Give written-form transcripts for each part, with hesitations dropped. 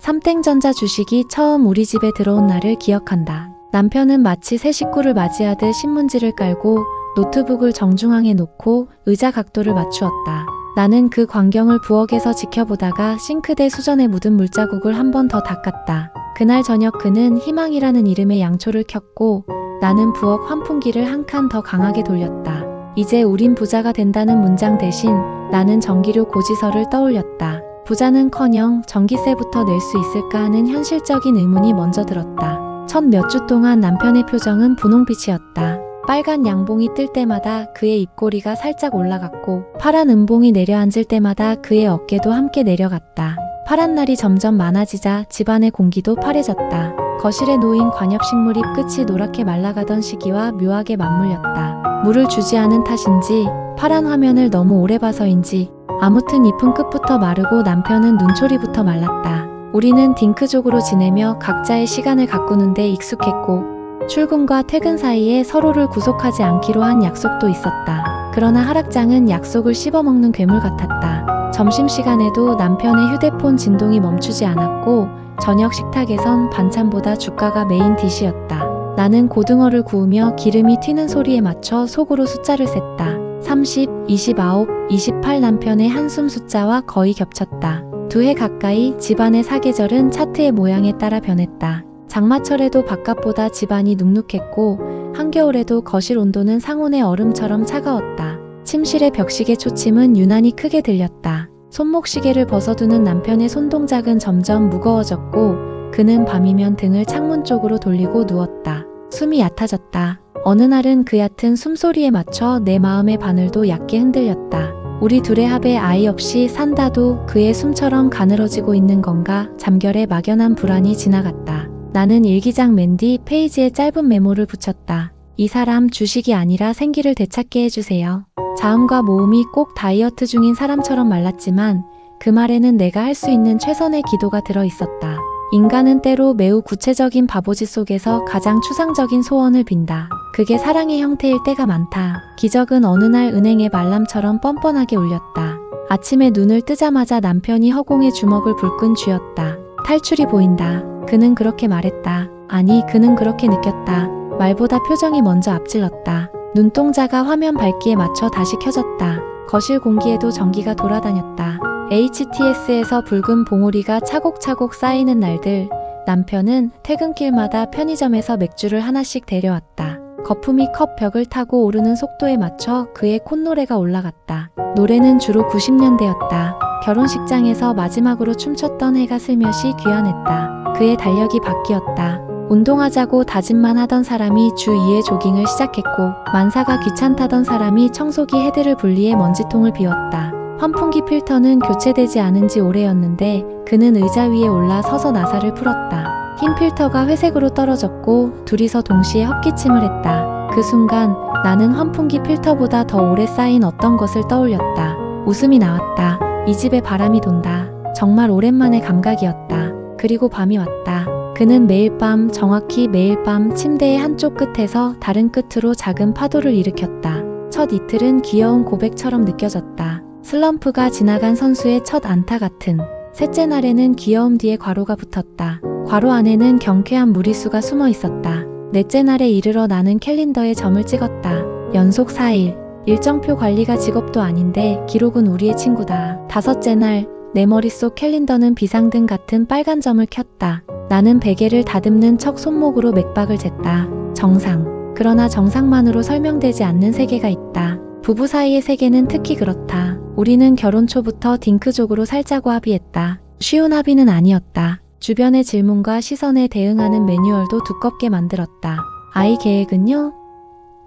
삼땡전자 주식이 처음 우리 집에 들어온 날을 기억한다. 남편은 마치 새 식구를 맞이하듯 신문지를 깔고 노트북을 정중앙에 놓고 의자 각도를 맞추었다. 나는 그 광경을 부엌에서 지켜보다가 싱크대 수전에 묻은 물자국을 한 번 더 닦았다. 그날 저녁 그는 희망이라는 이름의 양초를 켰고 나는 부엌 환풍기를 한 칸 더 강하게 돌렸다. 이제 우린 부자가 된다는 문장 대신 나는 전기료 고지서를 떠올렸다. 부자는커녕 전기세부터 낼 수 있을까 하는 현실적인 의문이 먼저 들었다. 첫 몇 주 동안 남편의 표정은 분홍빛이었다. 빨간 양봉이 뜰 때마다 그의 입꼬리가 살짝 올라갔고 파란 음봉이 내려앉을 때마다 그의 어깨도 함께 내려갔다. 파란 날이 점점 많아지자 집안의 공기도 파래졌다. 거실에 놓인 관엽식물이 끝이 노랗게 말라가던 시기와 묘하게 맞물렸다. 물을 주지 않은 탓인지 파란 화면을 너무 오래 봐서인지 아무튼 잎은 끝부터 마르고 남편은 눈초리부터 말랐다. 우리는 딩크족으로 지내며 각자의 시간을 가꾸는데 익숙했고 출근과 퇴근 사이에 서로를 구속하지 않기로 한 약속도 있었다. 그러나 하락장은 약속을 씹어먹는 괴물 같았다. 점심시간에도 남편의 휴대폰 진동이 멈추지 않았고 저녁 식탁에선 반찬보다 주가가 메인 디시였다. 나는 고등어를 구우며 기름이 튀는 소리에 맞춰 속으로 숫자를 셌다. 30, 29, 28 남편의 한숨 숫자와 거의 겹쳤다. 2해 가까이 집안의 사계절은 차트의 모양에 따라 변했다. 장마철에도 바깥보다 집안이 눅눅했고 한겨울에도 거실 온도는 상온의 얼음처럼 차가웠다. 침실의 벽시계 초침은 유난히 크게 들렸다. 손목시계를 벗어두는 남편의 손동작은 점점 무거워졌고 그는 밤이면 등을 창문 쪽으로 돌리고 누웠다. 숨이 얕아졌다. 어느 날은 그 얕은 숨소리에 맞춰 내 마음의 바늘도 얕게 흔들렸다. 우리 둘의 합에 아이 없이 산다도 그의 숨처럼 가늘어지고 있는 건가 잠결에 막연한 불안이 지나갔다. 나는 일기장 맨 뒤 페이지에 짧은 메모를 붙였다. 이 사람 주식이 아니라 생기를 되찾게 해주세요. 자음과 모음이 꼭 다이어트 중인 사람처럼 말랐지만 그 말에는 내가 할 수 있는 최선의 기도가 들어있었다. 인간은 때로 매우 구체적인 바보짓 속에서 가장 추상적인 소원을 빈다. 그게 사랑의 형태일 때가 많다. 기적은 어느 날 은행의 말람처럼 뻔뻔하게 울렸다. 아침에 눈을 뜨자마자 남편이 허공에 주먹을 불끈 쥐었다. 탈출이 보인다. 그는 그렇게 말했다. 아니, 그는 그렇게 느꼈다. 말보다 표정이 먼저 앞질렀다. 눈동자가 화면 밝기에 맞춰 다시 켜졌다. 거실 공기에도 전기가 돌아다녔다. HTS에서 붉은 봉우리가 차곡차곡 쌓이는 날들, 남편은 퇴근길마다 편의점에서 맥주를 하나씩 데려왔다. 거품이 컵 벽을 타고 오르는 속도에 맞춰 그의 콧노래가 올라갔다. 노래는 주로 90년대였다. 결혼식장에서 마지막으로 춤췄던 해가 슬며시 귀환했다. 그의 달력이 바뀌었다. 운동하자고 다짐만 하던 사람이 주 2회 조깅을 시작했고 만사가 귀찮다던 사람이 청소기 헤드를 분리해 먼지통을 비웠다. 환풍기 필터는 교체되지 않은 지 오래였는데 그는 의자 위에 올라 서서 나사를 풀었다. 흰 필터가 회색으로 떨어졌고 둘이서 동시에 헛기침을 했다. 그 순간 나는 환풍기 필터보다 더 오래 쌓인 어떤 것을 떠올렸다. 웃음이 나왔다. 이 집에 바람이 돈다. 정말 오랜만의 감각이었다. 그리고 밤이 왔다. 그는 매일 밤, 정확히 매일 밤 침대의 한쪽 끝에서 다른 끝으로 작은 파도를 일으켰다. 첫 이틀은 귀여운 고백처럼 느껴졌다. 슬럼프가 지나간 선수의 첫 안타 같은. 셋째 날에는 귀여움 뒤에 괄호가 붙었다. 괄호 안에는 경쾌한 무리수가 숨어 있었다. 넷째 날에 이르러 나는 캘린더에 점을 찍었다. 연속 4일. 일정표 관리가 직업도 아닌데 기록은 우리의 친구다. 다섯째 날, 내 머릿속 캘린더는 비상등 같은 빨간 점을 켰다. 나는 베개를 다듬는 척 손목으로 맥박을 쟀다. 정상. 그러나 정상만으로 설명되지 않는 세계가 있다. 부부 사이의 세계는 특히 그렇다. 우리는 결혼 초부터 딩크족으로 살자고 합의했다. 쉬운 합의는 아니었다. 주변의 질문과 시선에 대응하는 매뉴얼도 두껍게 만들었다. 아이 계획은요?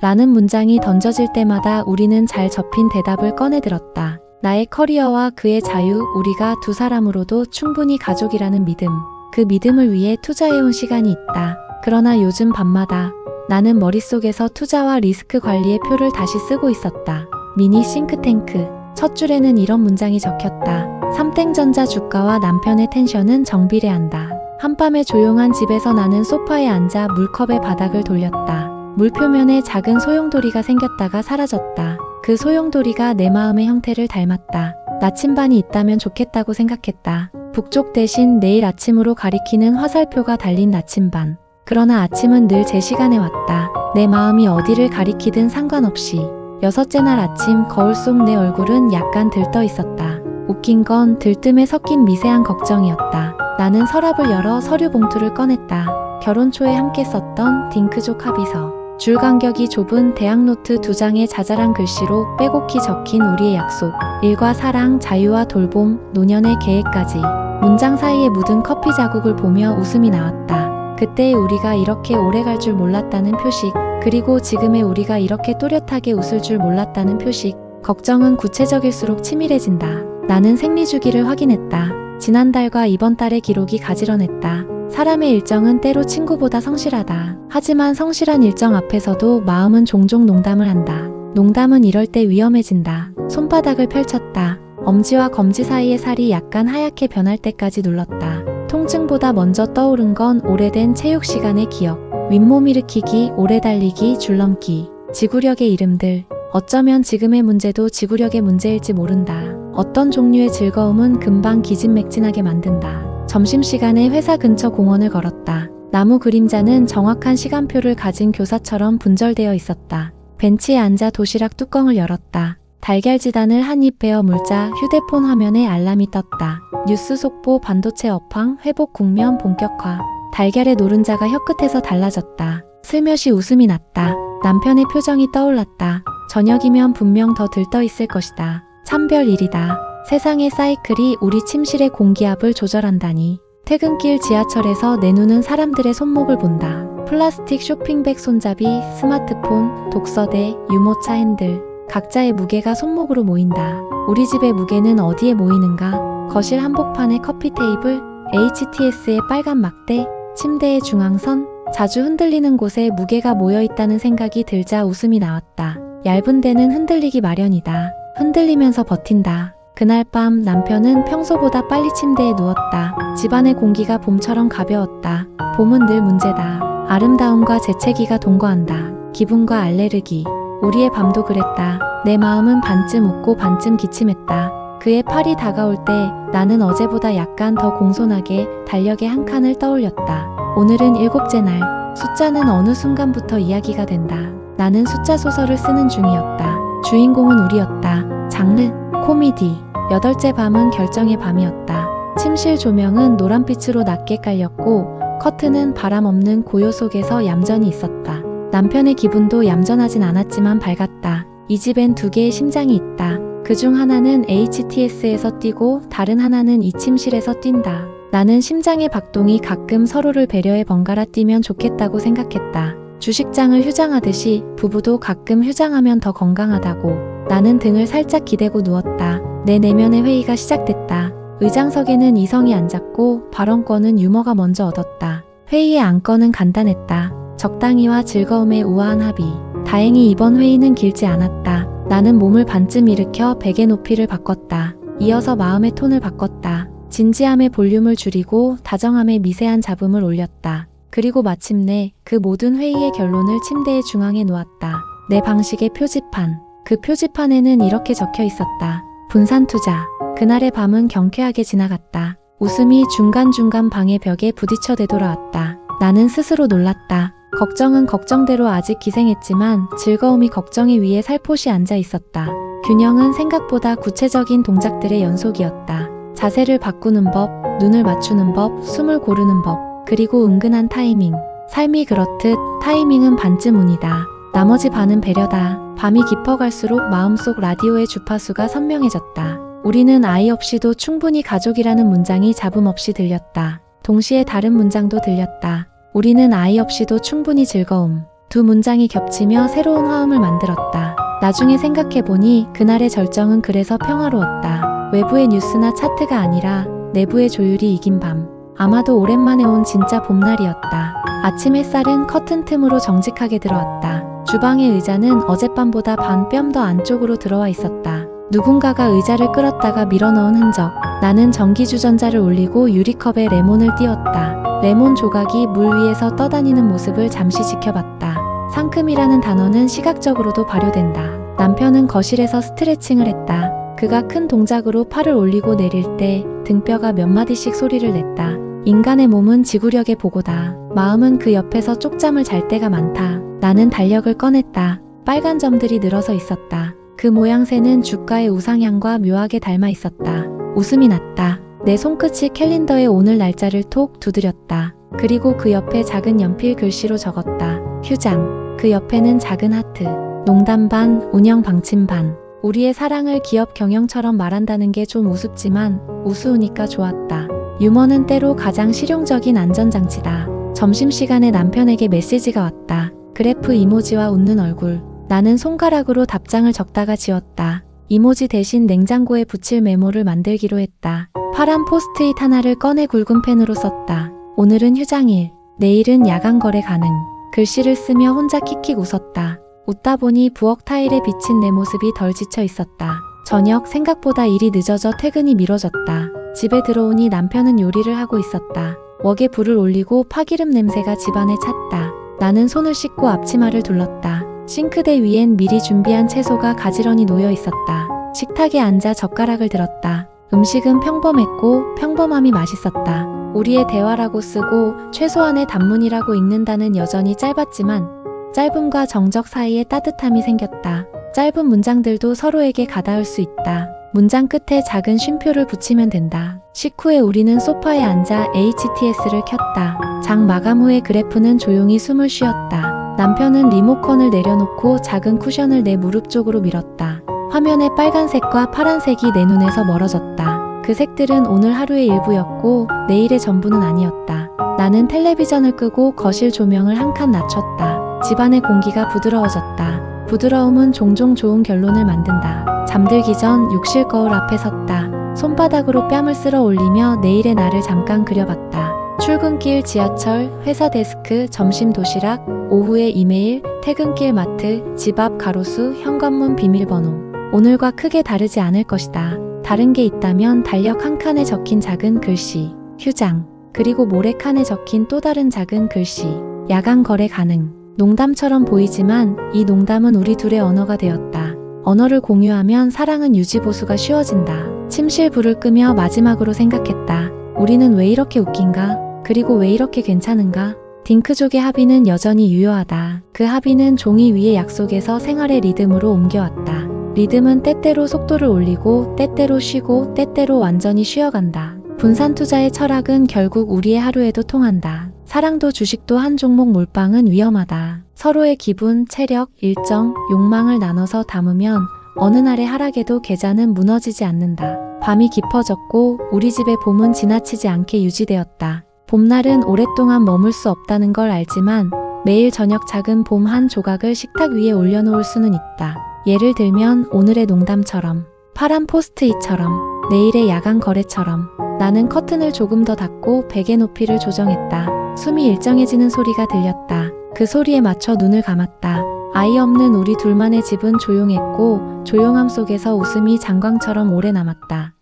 라는 문장이 던져질 때마다 우리는 잘 접힌 대답을 꺼내들었다. 나의 커리어와 그의 자유, 우리가 두 사람으로도 충분히 가족이라는 믿음. 그 믿음을 위해 투자해온 시간이 있다. 그러나 요즘 밤마다 나는 머릿속에서 투자와 리스크 관리의 표를 다시 쓰고 있었다. 미니 싱크탱크. 첫 줄에는 이런 문장이 적혔다. 삼땡전자 주가와 남편의 텐션은 정비례한다. 한밤의 조용한 집에서 나는 소파에 앉아 물컵의 바닥을 돌렸다. 물 표면에 작은 소용돌이가 생겼다가 사라졌다. 그 소용돌이가 내 마음의 형태를 닮았다. 나침반이 있다면 좋겠다고 생각했다. 북쪽 대신 내일 아침으로 가리키는 화살표가 달린 나침반. 그러나 아침은 늘 제 시간에 왔다. 내 마음이 어디를 가리키든 상관없이. 여섯째 날 아침 거울 속 내 얼굴은 약간 들떠 있었다. 웃긴 건 들뜸에 섞인 미세한 걱정이었다. 나는 서랍을 열어 서류 봉투를 꺼냈다. 결혼 초에 함께 썼던 딩크족 합의서. 줄 간격이 좁은 대학 노트 2장에 자잘한 글씨로 빼곡히 적힌 우리의 약속. 일과 사랑, 자유와 돌봄, 노년의 계획까지. 문장 사이에 묻은 커피 자국을 보며 웃음이 나왔다. 그때의 우리가 이렇게 오래 갈 줄 몰랐다는 표식. 그리고 지금의 우리가 이렇게 또렷하게 웃을 줄 몰랐다는 표식. 걱정은 구체적일수록 치밀해진다. 나는 생리주기를 확인했다. 지난달과 이번 달의 기록이 가지런했다. 사람의 일정은 때로 친구보다 성실하다. 하지만 성실한 일정 앞에서도 마음은 종종 농담을 한다. 농담은 이럴 때 위험해진다. 손바닥을 펼쳤다. 엄지와 검지 사이의 살이 약간 하얗게 변할 때까지 눌렀다. 통증보다 먼저 떠오른 건 오래된 체육 시간의 기억. 윗몸 일으키기, 오래 달리기, 줄넘기. 지구력의 이름들. 어쩌면 지금의 문제도 지구력의 문제일지 모른다. 어떤 종류의 즐거움은 금방 기진맥진하게 만든다. 점심시간에 회사 근처 공원을 걸었다. 나무 그림자는 정확한 시간표를 가진 교사처럼 분절되어 있었다. 벤치에 앉아 도시락 뚜껑을 열었다. 달걀지단을 한 입 베어 물자 휴대폰 화면에 알람이 떴다. 뉴스 속보, 반도체 업황, 회복 국면 본격화. 달걀의 노른자가 혀끝에서 달라졌다. 슬며시 웃음이 났다. 남편의 표정이 떠올랐다. 저녁이면 분명 더 들떠 있을 것이다. 참별 일이다. 세상의 사이클이 우리 침실의 공기압을 조절한다니. 퇴근길 지하철에서 내 눈은 사람들의 손목을 본다. 플라스틱 쇼핑백 손잡이, 스마트폰, 독서대, 유모차 핸들. 각자의 무게가 손목으로 모인다. 우리 집의 무게는 어디에 모이는가? 거실 한복판의 커피 테이블, HTS의 빨간 막대, 침대의 중앙선. 자주 흔들리는 곳에 무게가 모여있다는 생각이 들자 웃음이 나왔다. 얇은 데는 흔들리기 마련이다. 흔들리면서 버틴다. 그날 밤 남편은 평소보다 빨리 침대에 누웠다. 집안의 공기가 봄처럼 가벼웠다. 봄은 늘 문제다. 아름다움과 재채기가 동거한다. 기분과 알레르기. 우리의 밤도 그랬다. 내 마음은 반쯤 웃고 반쯤 기침했다. 그의 팔이 다가올 때 나는 어제보다 약간 더 공손하게 달력의 한 칸을 떠올렸다. 오늘은 7째 날. 숫자는 어느 순간부터 이야기가 된다. 나는 숫자 소설을 쓰는 중이었다. 주인공은 우리였다. 장르, 코미디. 8째 밤은 결정의 밤이었다. 침실 조명은 노란빛으로 낮게 깔렸고 커튼은 바람 없는 고요 속에서 얌전히 있었다. 남편의 기분도 얌전하진 않았지만 밝았다. 이 집엔 2개의 심장이 있다. 그중 하나는 HTS에서 뛰고 다른 하나는 이 침실에서 뛴다. 나는 심장의 박동이 가끔 서로를 배려해 번갈아 뛰면 좋겠다고 생각했다. 주식장을 휴장하듯이 부부도 가끔 휴장하면 더 건강하다고. 나는 등을 살짝 기대고 누웠다. 내 내면의 회의가 시작됐다. 의장석에는 이성이 앉았고 발언권은 유머가 먼저 얻었다. 회의의 안건은 간단했다. 적당히와 즐거움의 우아한 합의. 다행히 이번 회의는 길지 않았다. 나는 몸을 반쯤 일으켜 베개 높이를 바꿨다. 이어서 마음의 톤을 바꿨다. 진지함의 볼륨을 줄이고 다정함의 미세한 잡음을 올렸다. 그리고 마침내 그 모든 회의의 결론을 침대의 중앙에 놓았다. 내 방식의 표지판. 그 표지판에는 이렇게 적혀 있었다. 분산투자. 그날의 밤은 경쾌하게 지나갔다. 웃음이 중간중간 방의 벽에 부딪혀 되돌아왔다. 나는 스스로 놀랐다. 걱정은 걱정대로 아직 기생했지만 즐거움이 걱정에 위에 살포시 앉아 있었다. 균형은 생각보다 구체적인 동작들의 연속이었다. 자세를 바꾸는 법, 눈을 맞추는 법, 숨을 고르는 법, 그리고 은근한 타이밍. 삶이 그렇듯 타이밍은 반쯤 운이다. 나머지 반은 배려다. 밤이 깊어갈수록 마음속 라디오의 주파수가 선명해졌다. 우리는 아이 없이도 충분히 가족이라는 문장이 잡음 없이 들렸다. 동시에 다른 문장도 들렸다. 우리는 아이 없이도 충분히 즐거움. 두 문장이 겹치며 새로운 화음을 만들었다. 나중에 생각해보니 그날의 절정은 그래서 평화로웠다. 외부의 뉴스나 차트가 아니라 내부의 조율이 이긴 밤. 아마도 오랜만에 온 진짜 봄날이었다. 아침 햇살은 커튼 틈으로 정직하게 들어왔다. 주방의 의자는 어젯밤보다 반 뼘 더 안쪽으로 들어와 있었다. 누군가가 의자를 끌었다가 밀어넣은 흔적. 나는 전기주전자를 올리고 유리컵에 레몬을 띄웠다. 레몬 조각이 물 위에서 떠다니는 모습을 잠시 지켜봤다. 상큼이라는 단어는 시각적으로도 발효된다. 남편은 거실에서 스트레칭을 했다. 그가 큰 동작으로 팔을 올리고 내릴 때 등뼈가 몇 마디씩 소리를 냈다. 인간의 몸은 지구력의 보고다. 마음은 그 옆에서 쪽잠을 잘 때가 많다. 나는 달력을 꺼냈다. 빨간 점들이 늘어서 있었다. 그 모양새는 주가의 우상향과 묘하게 닮아 있었다. 웃음이 났다. 내 손끝이 캘린더에 오늘 날짜를 톡 두드렸다. 그리고 그 옆에 작은 연필 글씨로 적었다. 휴장. 그 옆에는 작은 하트. 농담 반, 운영 방침 반. 우리의 사랑을 기업 경영처럼 말한다는 게 좀 우습지만 우스우니까 좋았다. 유머는 때로 가장 실용적인 안전장치다. 점심시간에 남편에게 메시지가 왔다. 그래프 이모지와 웃는 얼굴. 나는 손가락으로 답장을 적다가 지웠다. 이모지 대신 냉장고에 붙일 메모를 만들기로 했다. 파란 포스트잇 하나를 꺼내 굵은 펜으로 썼다. 오늘은 휴장일. 내일은 야간 거래 가능. 글씨를 쓰며 혼자 킥킥 웃었다. 웃다 보니 부엌 타일에 비친 내 모습이 덜 지쳐 있었다. 저녁 생각보다 일이 늦어져 퇴근이 미뤄졌다. 집에 들어오니 남편은 요리를 하고 있었다. 웍에 불을 올리고 파기름 냄새가 집안에 찼다. 나는 손을 씻고 앞치마를 둘렀다. 싱크대 위엔 미리 준비한 채소가 가지런히 놓여 있었다. 식탁에 앉아 젓가락을 들었다. 음식은 평범했고 평범함이 맛있었다. 우리의 대화라고 쓰고 최소한의 단문이라고 읽는다는 여전히 짧았지만 짧음과 정적 사이에 따뜻함이 생겼다. 짧은 문장들도 서로에게 가닿을 수 있다. 문장 끝에 작은 쉼표를 붙이면 된다. 식후에 우리는 소파에 앉아 HTS를 켰다. 장 마감 후에 그래프는 조용히 숨을 쉬었다. 남편은 리모컨을 내려놓고 작은 쿠션을 내 무릎 쪽으로 밀었다. 화면의 빨간색과 파란색이 내 눈에서 멀어졌다. 그 색들은 오늘 하루의 일부였고 내일의 전부는 아니었다. 나는 텔레비전을 끄고 거실 조명을 한 칸 낮췄다. 집안의 공기가 부드러워졌다. 부드러움은 종종 좋은 결론을 만든다. 잠들기 전 욕실 거울 앞에 섰다. 손바닥으로 뺨을 쓸어 올리며 내일의 나를 잠깐 그려봤다. 출근길 지하철, 회사 데스크, 점심 도시락, 오후에 이메일, 퇴근길 마트, 집 앞 가로수, 현관문 비밀번호. 오늘과 크게 다르지 않을 것이다. 다른 게 있다면 달력 한 칸에 적힌 작은 글씨, 휴장. 그리고 모래 칸에 적힌 또 다른 작은 글씨, 야간 거래 가능. 농담처럼 보이지만 이 농담은 우리 둘의 언어가 되었다. 언어를 공유하면 사랑은 유지보수가 쉬워진다. 침실 불을 끄며 마지막으로 생각했다. 우리는 왜 이렇게 웃긴가? 그리고 왜 이렇게 괜찮은가? 딩크족의 합의는 여전히 유효하다. 그 합의는 종이 위의 약속에서 생활의 리듬으로 옮겨왔다. 리듬은 때때로 속도를 올리고 때때로 쉬고 때때로 완전히 쉬어간다. 분산 투자의 철학은 결국 우리의 하루에도 통한다. 사랑도 주식도 한 종목 몰빵은 위험하다. 서로의 기분, 체력, 일정, 욕망을 나눠서 담으면 어느 날의 하락에도 계좌는 무너지지 않는다. 밤이 깊어졌고 우리 집의 봄은 지나치지 않게 유지되었다. 봄날은 오랫동안 머물 수 없다는 걸 알지만 매일 저녁 작은 봄 한 조각을 식탁 위에 올려놓을 수는 있다. 예를 들면 오늘의 농담처럼, 파란 포스트잇처럼, 내일의 야간 거래처럼. 나는 커튼을 조금 더 닫고 베개 높이를 조정했다. 숨이 일정해지는 소리가 들렸다. 그 소리에 맞춰 눈을 감았다. 아이 없는 우리 둘만의 집은 조용했고 조용함 속에서 웃음이 장광처럼 오래 남았다.